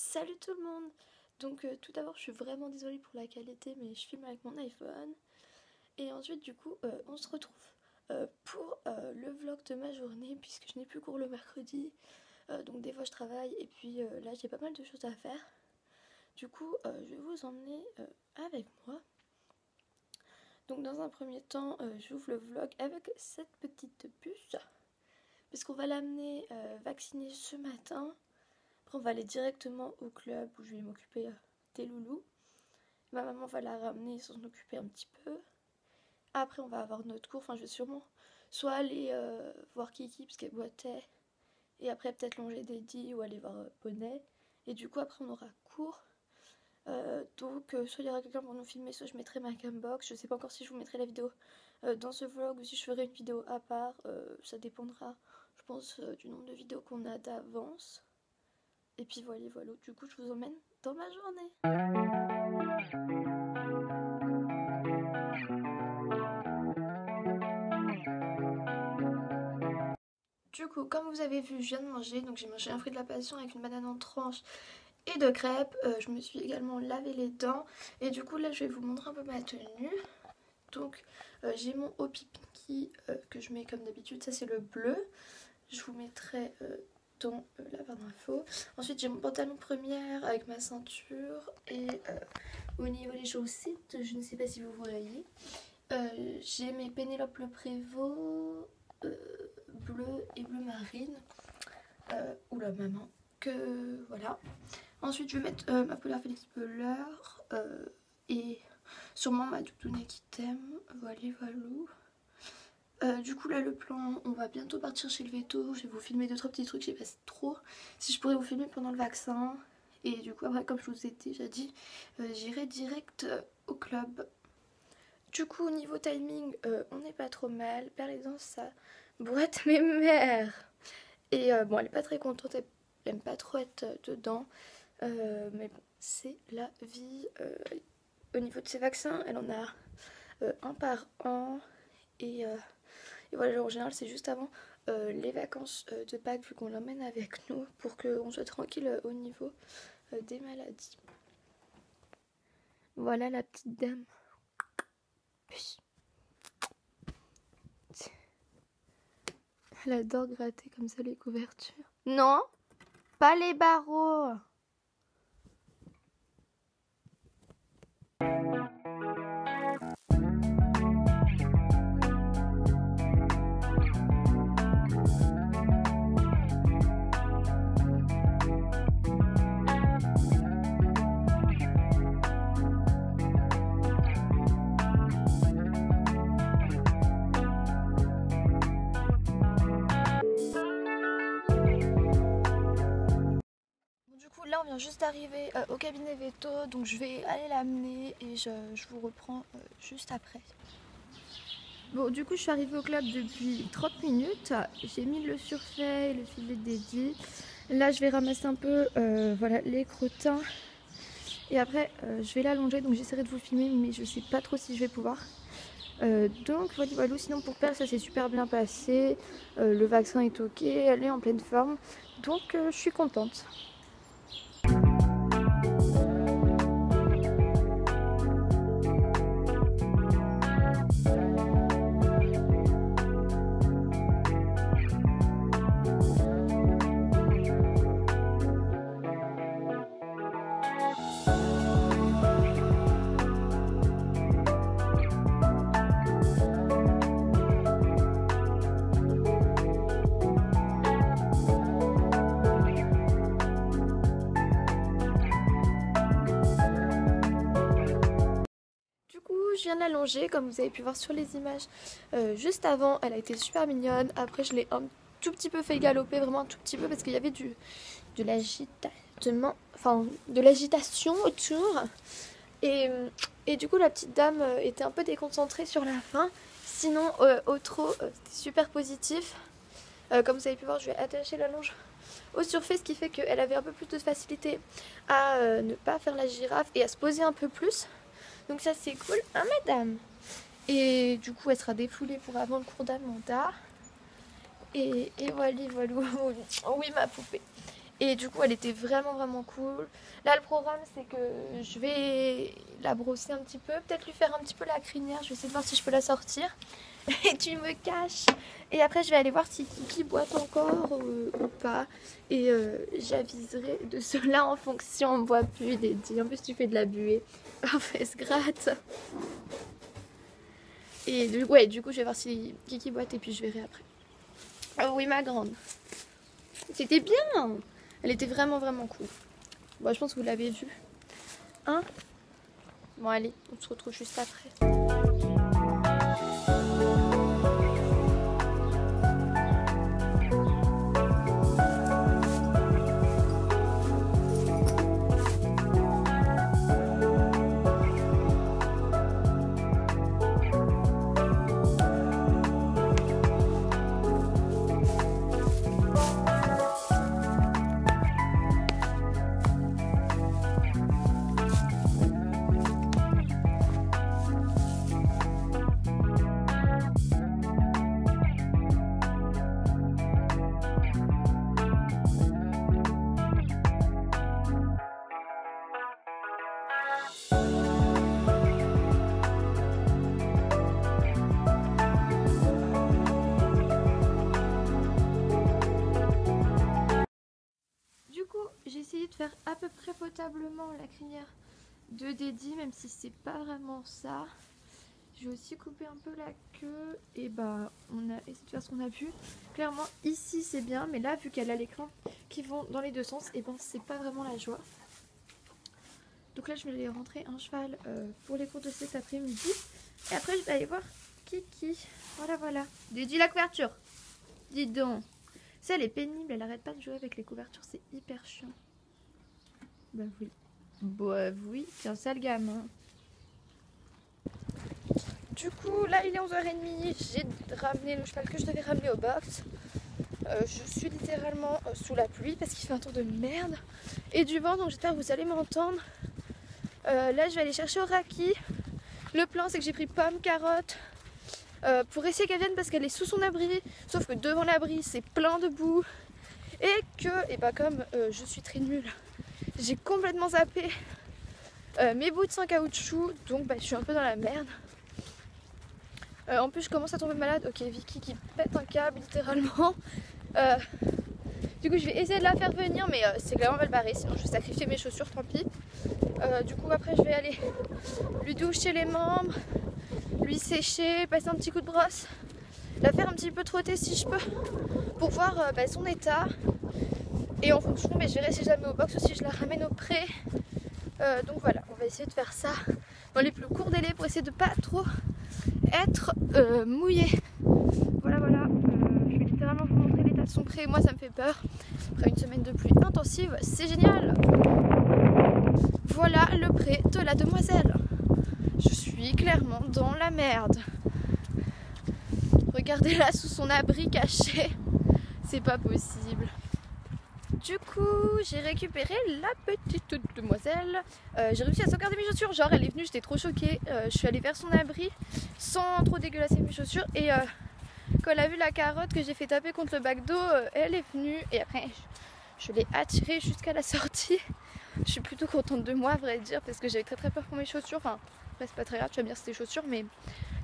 Salut tout le monde. Donc tout d'abord je suis vraiment désolée pour la qualité mais je filme avec mon iPhone. Et ensuite du coup on se retrouve pour le vlog de ma journée puisque je n'ai plus cours le mercredi. Donc des fois je travaille et puis là j'ai pas mal de choses à faire. Du coup je vais vous emmener avec moi. Donc dans un premier temps j'ouvre le vlog avec cette petite puce. Parce qu'on va l'amener vacciner ce matin. Après on va aller directement au club où je vais m'occuper des loulous. Ma maman va la ramener et s'en occuper un petit peu. Après on va avoir notre cours, enfin je vais sûrement soit aller voir Kiki parce qu'elle boitait. Et après peut-être longer Daddy ou aller voir Bonnet. Et du coup après on aura cours. Donc soit il y aura quelqu'un pour nous filmer, soit je mettrai ma cambox. Je sais pas encore si je vous mettrai la vidéo dans ce vlog ou si je ferai une vidéo à part. Ça dépendra je pense du nombre de vidéos qu'on a d'avance. Et puis voilà, du coup je vous emmène dans ma journée. Du coup, comme vous avez vu, je viens de manger, donc j'ai mangé un fruit de la passion avec une banane en tranche et de crêpes. Je me suis également lavé les dents et du coup là je vais vous montrer un peu ma tenue. Donc j'ai mon Hopi Pinky que je mets comme d'habitude, ça c'est le bleu. Je vous mettrai dans la barre d'infos. Ensuite j'ai mon pantalon première avec ma ceinture et au niveau des chaussettes, je ne sais pas si vous voyez, j'ai mes Pénélope Le Prévost bleu et bleu marine. Oula maman, que voilà. Ensuite je vais mettre ma Polar Félix Peler et sûrement ma doudoune qui t'aime. Voilà. Du coup là le plan, on va bientôt partir chez le veto. Je vais vous filmer 2-3 petits trucs, je sais pas trop si je pourrais vous filmer pendant le vaccin. Et du coup après comme je vous ai déjà dit, j'irai direct au club. Du coup au niveau timing on n'est pas trop mal. Perlédance ça boîte mes mères. Et bon elle est pas très contente, elle aime pas trop être dedans. Mais bon c'est la vie. Au niveau de ses vaccins elle en a un par an. Et voilà, en général c'est juste avant les vacances de Pâques vu qu'on l'emmène avec nous pour qu'on soit tranquille au niveau des maladies. Voilà la petite dame. Elle adore gratter comme ça les couvertures. Non, pas les barreaux. Là on vient juste d'arriver au cabinet veto, donc je vais aller l'amener et je vous reprends juste après. Bon du coup je suis arrivée au club depuis 30 minutes, j'ai mis le surfait et le filet dédié. Là je vais ramasser un peu voilà, les crottins et après je vais l'allonger, donc j'essaierai de vous filmer mais je sais pas trop si je vais pouvoir. Donc voilà, sinon pour Perle ça s'est super bien passé, le vaccin est ok, elle est en pleine forme, donc je suis contente. Je viens de l'allonger comme vous avez pu voir sur les images juste avant. Elle a été super mignonne. Après je l'ai un tout petit peu fait galoper, vraiment un tout petit peu parce qu'il y avait de l'agitation autour. Et du coup la petite dame était un peu déconcentrée sur la fin. Sinon au trot c'était super positif. Comme vous avez pu voir, je vais attacher la longe au surfait, ce qui fait qu'elle avait un peu plus de facilité à ne pas faire la girafe et à se poser un peu plus. Donc ça c'est cool, hein madame? Et du coup elle sera défoulée pour avant le cours d'Amanda. Et voilà, oui ma poupée. Et du coup elle était vraiment cool. Là le programme c'est que je vais la brosser un petit peu, peut-être lui faire un petit peu la crinière, je vais essayer de voir si je peux la sortir. Et tu me caches. Et après je vais aller voir si Kiki boite encore ou pas. Et j'aviserai de cela en fonction, on ne boit plus des dits. En plus tu fais de la buée. Enfin elle se gratte. Et ouais, du coup je vais voir si Kiki boite et puis je verrai après. Oh oui ma grande. C'était bien. Elle était vraiment cool. Bon, je pense que vous l'avez vu. Hein? Bon allez, on se retrouve juste après. J'ai essayé de faire à peu près potablement la crinière de Dédi, même si c'est pas vraiment ça. J'ai aussi coupé un peu la queue et bah on a essayé de faire ce qu'on a pu. Clairement ici c'est bien, mais là vu qu'elle a l'écran qui vont dans les deux sens, et ben c'est pas vraiment la joie. Donc là je vais aller rentrer un cheval pour les cours de cet après-midi. Et après je vais aller voir Kiki. Voilà. Dédi la couverture. Dis donc. Ça elle est pénible, elle arrête pas de jouer avec les couvertures, c'est hyper chiant. Bah oui, c'est un sale gamin. Du coup, là il est 11h30, j'ai ramené le cheval que je devais ramener au box. Je suis littéralement sous la pluie parce qu'il fait un temps de merde et du vent, donc j'espère que vous allez m'entendre. Là je vais aller chercher Oraki. Le plan c'est que j'ai pris pomme, carotte pour essayer qu'elle vienne parce qu'elle est sous son abri. Sauf que devant l'abri c'est plein de boue. Et que, et bah comme je suis très nulle, j'ai complètement zappé mes bouts sans caoutchouc. Donc bah je suis un peu dans la merde. En plus je commence à tomber malade. Ok, Vicky qui pète un câble littéralement. Du coup je vais essayer de la faire venir, mais c'est clairement mal barré, sinon je vais sacrifier mes chaussures, tant pis. Du coup après je vais aller lui doucher les membres, lui sécher, passer un petit coup de brosse, la faire un petit peu trotter si je peux, pour voir son état. Et en fonction, je verrai si je la mets au box ou si je la ramène au pré. Donc voilà, on va essayer de faire ça dans les plus courts délais pour essayer de pas trop être mouillé. Voilà, je vais littéralement vous montrer l'état de son pré. Moi ça me fait peur. Après une semaine de pluie intensive, c'est génial. Voilà le pré de la demoiselle. Je suis clairement dans la merde. Regardez-la sous son abri caché. C'est pas possible. Du coup, j'ai récupéré la petite demoiselle. J'ai réussi à sauvegarder mes chaussures. Genre, elle est venue, j'étais trop choquée. Je suis allée vers son abri sans trop dégueulasser mes chaussures. Et quand elle a vu la carotte que j'ai fait taper contre le bac d'eau, elle est venue. Et après, je l'ai attirée jusqu'à la sortie. Je suis plutôt contente de moi, à vrai dire, parce que j'avais très peur pour mes chaussures. Enfin, après, c'est pas très grave, tu vas me dire c'est tes chaussures. Mais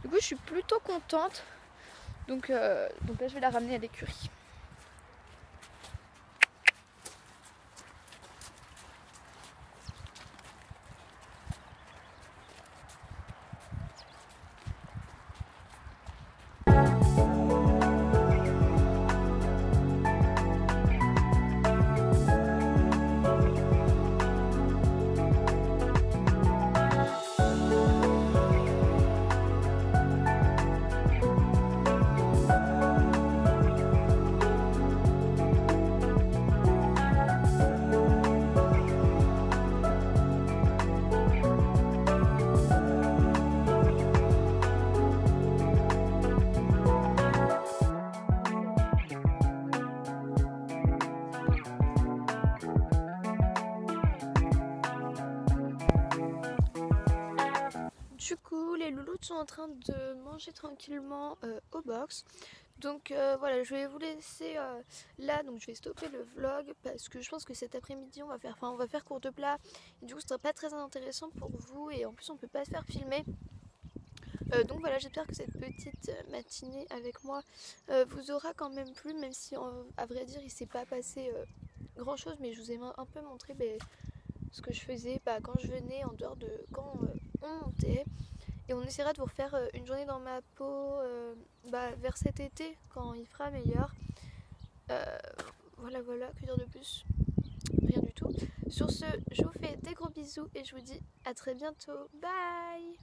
du coup, je suis plutôt contente. Donc là, je vais la ramener à l'écurie. toutes sont en train de manger tranquillement au box. Donc voilà, je vais vous laisser là, donc je vais stopper le vlog parce que je pense que cet après-midi on va faire cours de plat. Et du coup ce sera pas très intéressant pour vous et en plus on peut pas se faire filmer. Donc voilà, j'espère que cette petite matinée avec moi vous aura quand même plu, même si à vrai dire il s'est pas passé grand chose, mais je vous ai un peu montré ce que je faisais quand je venais en dehors de quand on montait. Et on essaiera de vous refaire une journée dans ma peau vers cet été quand il fera meilleur. Voilà, que dire de plus? Rien du tout. Sur ce, je vous fais des gros bisous et je vous dis à très bientôt. Bye!